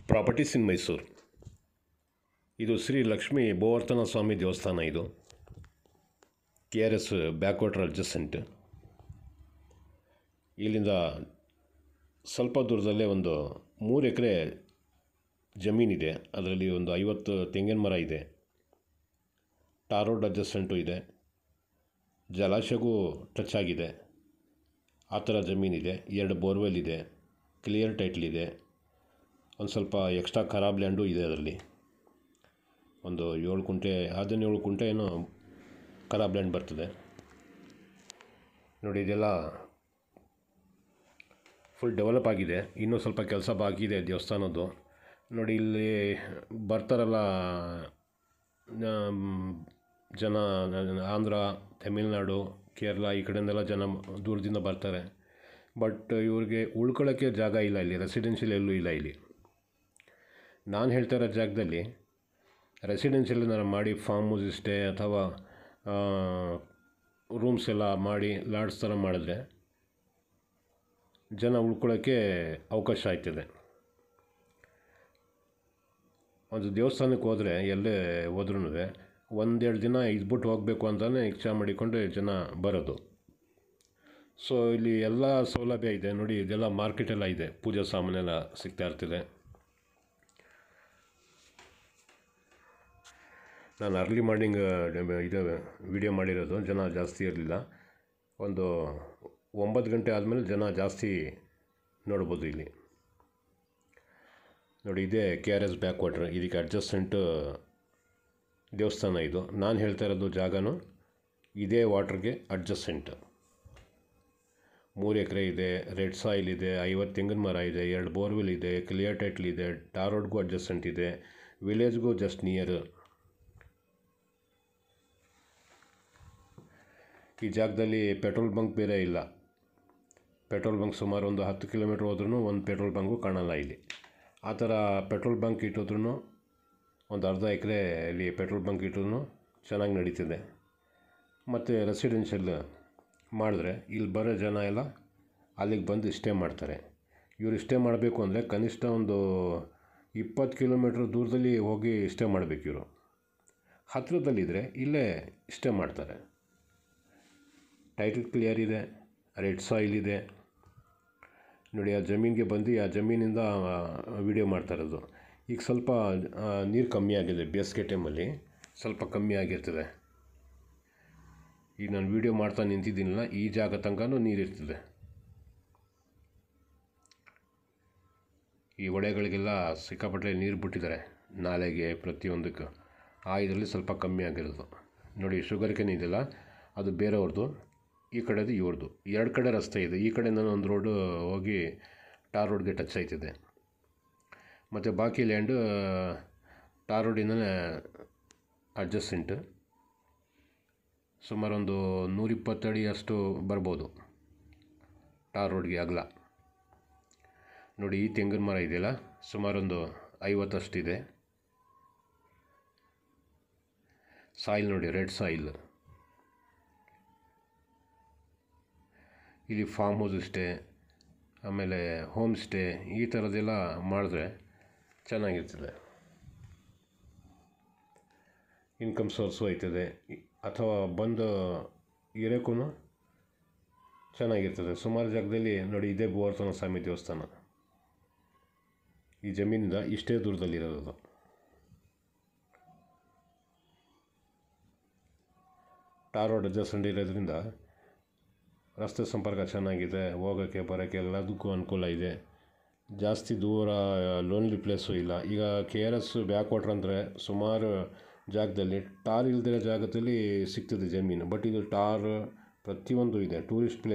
Properties ಇನ್ ಮೈಸೂರು. ಇದು ಶ್ರೀ ಲಕ್ಷ್ಮೀ ಗೋವರ್ಧನ ಸ್ವಾಮಿ ದೇವಸ್ಥಾನ. ಇದು KRS ಬ್ಯಾಕ್ ವಾಟರ್ ಅಡ್ಜಸೆಂಟ್. ಇಲ್ಲಿಂದ ಸ್ವಲ್ಪ ದೂರದಲ್ಲೇ ಒಂದು 3 ಎಕರೆ ಜಮೀನಿದೆ. ಅದರಲ್ಲಿ ಒಂದು 50 ತೆಂಗಿನ ಮರ ಇದೆ. ಟಾರ್ ರೋಡ್ ಅಡ್ಜಸೆಂಟು ಇದೆ. ಜಲಾಶಯಗೂ ಟಚ್ ಆಗಿದೆ. ಆ ಥರ ಜಮೀನಿದೆ. 2 ಬೋರ್ವೆಲ್ ಇದೆ. ಕ್ಲಿಯರ್ ಟೈಟ್ಲ್ ಇದೆ. ಒಂದು ಸ್ವಲ್ಪ ಎಕ್ಸ್ಟ್ರಾ ಖರಾಬ್ ಲ್ಯಾಂಡು ಇದೆ. ಅದರಲ್ಲಿ ಒಂದು 7 ಕುಂಟೆ 17 ಕುಂಟೆ ಏನೋ ಖರಾಬ್ ಲ್ಯಾಂಡ್ ಬರ್ತದೆ ನೋಡಿ. ಇದೆಲ್ಲ ಫುಲ್ ಡೆವಲಪ್ ಆಗಿದೆ. ಇನ್ನೂ ಸ್ವಲ್ಪ ಕೆಲಸ ಬಾಕಿ ಇದೆ ದೇವಸ್ಥಾನದ್ದು ನೋಡಿ. ಇಲ್ಲಿ ಬರ್ತಾರಲ್ಲ ಜನ, ಆಂಧ್ರ, ತಮಿಳ್ನಾಡು, ಕೇರಳ ಈ ಕಡೆಯಿಂದೆಲ್ಲ ಜನ ದೂರದಿಂದ ಬರ್ತಾರೆ. ಬಟ್ ಇವ್ರಿಗೆ ಉಳ್ಕೊಳ್ಳೋಕ್ಕೆ ಜಾಗ ಇಲ್ಲ. ಇಲ್ಲಿ ರೆಸಿಡೆನ್ಷಿಯಲ್ ಎಲ್ಲೂ ಇಲ್ಲ. ಇಲ್ಲಿ ನಾನು ಹೇಳ್ತಾ ಇರೋ ಜಾಗದಲ್ಲಿ ರೆಸಿಡೆನ್ಷಿಯಲ್ ಏನಾರು ಮಾಡಿ ಫಾರ್ಮ್ ಹೌಸ್ ಸ್ಟೇ ಅಥವಾ ರೂಮ್ಸ್ ಎಲ್ಲ ಮಾಡಿ ಲಾಡ್ಜ್ ಥರ ಮಾಡಿದ್ರೆ ಜನ ಉಳ್ಕೊಳ್ಳೋಕ್ಕೆ ಅವಕಾಶ ಆಯ್ತದೆ. ಒಂದು ದೇವಸ್ಥಾನಕ್ಕೆ ಹೋದರೆ ಎಲ್ಲೇ ಹೋದ್ರೂ 1-2 ದಿನ ಇದ್ಬಿಟ್ಟು ಹೋಗಬೇಕು ಅಂತಲೇ ಇಚ್ಛೆ ಮಾಡಿಕೊಂಡು ಜನ ಬರೋದು. ಸೊ ಇಲ್ಲಿ ಎಲ್ಲ ಸೌಲಭ್ಯ ಇದೆ ನೋಡಿ. ಇದೆಲ್ಲ ಮಾರ್ಕೆಟೆಲ್ಲ ಇದೆ. ಪೂಜಾ ಸಾಮಾನೆಲ್ಲ ಸಿಗ್ತಾ ಇರ್ತದೆ. ನಾನು ಅರ್ಲಿ ಮಾರ್ನಿಂಗ್ ಇದು ವಿಡಿಯೋ ಮಾಡಿರೋದು. ಜನ ಜಾಸ್ತಿ ಇರಲಿಲ್ಲ. ಒಂದು 9 ಗಂಟೆ ಆದಮೇಲೆ ಜನ ಜಾಸ್ತಿ ನೋಡ್ಬೋದು. ಇಲ್ಲಿ ನೋಡಿ, ಇದೇ KRS ಬ್ಯಾಕ್ ವಾಟ್ರ್. ಇದಕ್ಕೆ ಅಡ್ಜಸ್ಟೆಂಟು ದೇವಸ್ಥಾನ. ಇದು ನಾನು ಹೇಳ್ತಾ ಇರೋದು ಜಾಗನೂ ಇದೇ ವಾಟ್ರಿಗೆ ಅಡ್ಜಸ್ಟೆಂಟ್. 3 ಎಕರೆ ಇದೆ. ರೆಡ್ ಸಾಯಿಲ್ ಇದೆ. 50 ತೆಂಗಿನ ಮರ ಇದೆ. 2 ಬೋರ್ವೆಲ್ ಇದೆ. ಕ್ಲಿಯರ್ ಟೈಟ್ಲ್ ಇದೆ. ಟಾರ್ ರೋಡ್ಗೂ ಅಡ್ಜಸ್ಟೆಂಟ್ ಇದೆ. ವಿಲೇಜ್ಗೂ ಜಸ್ಟ್ ನಿಯರ್. ಈ ಜಾಗದಲ್ಲಿ ಪೆಟ್ರೋಲ್ ಬಂಕ್ ಬೇರೆ ಇಲ್ಲ. ಪೆಟ್ರೋಲ್ ಬಂಕ್ ಸುಮಾರು ಒಂದು 10 ಕಿಲೋಮೀಟ್ರ್ ಹೋದ್ರೂ ಒಂದು ಪೆಟ್ರೋಲ್ ಬಂಕು ಕಾಣಲ್ಲ ಇಲ್ಲಿ. ಆ ಥರ ಪೆಟ್ರೋಲ್ ಬಂಕ್ ಇಟ್ಟಿದ್ರೂ ಒಂದು ಅರ್ಧ ಎಕರೆಯಲ್ಲಿ ಪೆಟ್ರೋಲ್ ಬಂಕ್ ಇಟ್ಟರೂ ಚೆನ್ನಾಗಿ ನಡೀತಿದೆ. ಮತ್ತು ರೆಸಿಡೆನ್ಷಿಯಲ್ ಮಾಡಿದ್ರೆ ಇಲ್ಲಿ ಬರೋ ಜನ ಎಲ್ಲ ಅಲ್ಲಿಗೆ ಬಂದು ಸ್ಟೇ ಮಾಡ್ತಾರೆ. ಇವರು ಸ್ಟೇ ಮಾಡಬೇಕು ಅಂದರೆ ಕನಿಷ್ಠ ಒಂದು 20 ಕಿಲೋಮೀಟ್ರ್ ದೂರದಲ್ಲಿ ಹೋಗಿ ಸ್ಟೇ ಮಾಡಬೇಕು. ಇವರು ಹತ್ತಿರದಲ್ಲಿದ್ದರೆ ಇಲ್ಲೇ ಸ್ಟೇ ಮಾಡ್ತಾರೆ. ಟೈಟಲ್ ಕ್ಲಿಯರ್ ಇದೆ. ರೆಡ್ ಸಾಯಿಲ್ ಇದೆ ನೋಡಿ. ಆ ಜಮೀನಿಗೆ ಬಂದು ಆ ಜಮೀನಿಂದ ವಿಡಿಯೋ ಮಾಡ್ತಾ ಇರೋದು. ಈಗ ಸ್ವಲ್ಪ ನೀರು ಕಮ್ಮಿ ಆಗಿದೆ. ಬೇಸಿಗೆ ಟೈಮಲ್ಲಿ ಸ್ವಲ್ಪ ಕಮ್ಮಿ ಆಗಿರ್ತದೆ. ಈಗ ನಾನು ವಿಡಿಯೋ ಮಾಡ್ತಾ ನಿಂತಿದ್ದೀನಲ್ಲ, ಈ ಜಾಗ ತನಕನೂ ನೀರಿರ್ತದೆ. ಈ ಹೊಳೆಗಳಿಗೆಲ್ಲ ಸಿಕ್ಕಾಪಟ್ಟೆ ನೀರು ಬಿಟ್ಟಿದ್ದಾರೆ, ನಾಲೆಗೆ ಪ್ರತಿಯೊಂದಕ್ಕೂ. ಆ ಇದರಲ್ಲಿ ಸ್ವಲ್ಪ ಕಮ್ಮಿ ಆಗಿರೋದು ನೋಡಿ. ಶುಗರ್ ಕೇನ್ ಇದೆಯಲ್ಲ, ಅದು ಬೇರೆಯವ್ರದ್ದು. ಈ ಕಡೆದು ಇವ್ರದ್ದು. 2 ಕಡೆ ರಸ್ತೆ ಇದೆ. ಈ ಕಡೆಯಿಂದ ಒಂದು ರೋಡು ಹೋಗಿ ಟಾರ್ ರೋಡ್ಗೆ ಟಚ್ ಆಯ್ತದೆ. ಮತ್ತು ಬಾಕಿ ಲ್ಯಾಂಡು ಟಾರ್ ರೋಡಿಂದನೇ ಅಡ್ಜಸ್ಟೆಂಟ್. ಸುಮಾರು ಒಂದು 120 ಅಡಿ ಅಷ್ಟು ಬರ್ಬೋದು ಟಾರ್ ರೋಡ್ಗೆ ಅಗಲ ನೋಡಿ. ಈ ತೆಂಗಿನ ಮರ ಇದೆಯಲ್ಲ, ಸುಮಾರೊಂದು 50 ಅಷ್ಟಿದೆ. ಸಾಯಿಲ್ ನೋಡಿ, ರೆಡ್ ಸಾಯಿಲ್. ಇಲ್ಲಿ ಫಾರ್ಮ್ ಹೌಸ್ ಸ್ಟೇ, ಆಮೇಲೆ ಹೋಮ್ ಸ್ಟೇ ಈ ಥರದ್ದೆಲ್ಲ ಮಾಡಿದ್ರೆ ಚೆನ್ನಾಗಿರ್ತದೆ. ಇನ್ಕಮ್ ಸೋರ್ಸು ಆಯ್ತದೆ. ಅಥವಾ ಬಂದು ಇರೋಕ್ಕೂ ಚೆನ್ನಾಗಿರ್ತದೆ. ಸುಮಾರು ಜಾಗದಲ್ಲಿ ನೋಡಿ, ಇದೇ ಗೋವರ್ಧನ ಸ್ವಾಮಿ ದೇವಸ್ಥಾನ. ಈ ಜಮೀನಿಂದ ಇಷ್ಟೇ ದೂರದಲ್ಲಿರೋದು. ಟಾರ್ ರೋಡ್ ಅಡ್ಜಸ್ಟೆಂಟ್ ಇರೋದ್ರಿಂದ ರಸ್ತೆ ಸಂಪರ್ಕ ಚೆನ್ನಾಗಿದೆ. ಹೋಗೋಕ್ಕೆ ಬರೋಕ್ಕೆ ಎಲ್ಲದಕ್ಕೂ ಅನುಕೂಲ ಇದೆ. ಜಾಸ್ತಿ ದೂರ ಲೋನ್ಲಿ ಪ್ಲೇಸು ಇಲ್ಲ. ಈಗ KRS ಬ್ಯಾಕ್ ವಾಟ್ರ್ ಅಂದರೆ ಸುಮಾರು ಜಾಗದಲ್ಲಿ ಟಾರ್ ಇಲ್ದಿರೋ ಜಾಗದಲ್ಲಿ ಸಿಗ್ತದೆ ಜಮೀನು. ಬಟ್ ಇದು ಟಾರ್ ಪ್ರತಿಯೊಂದು ಇದೆ. Tourist place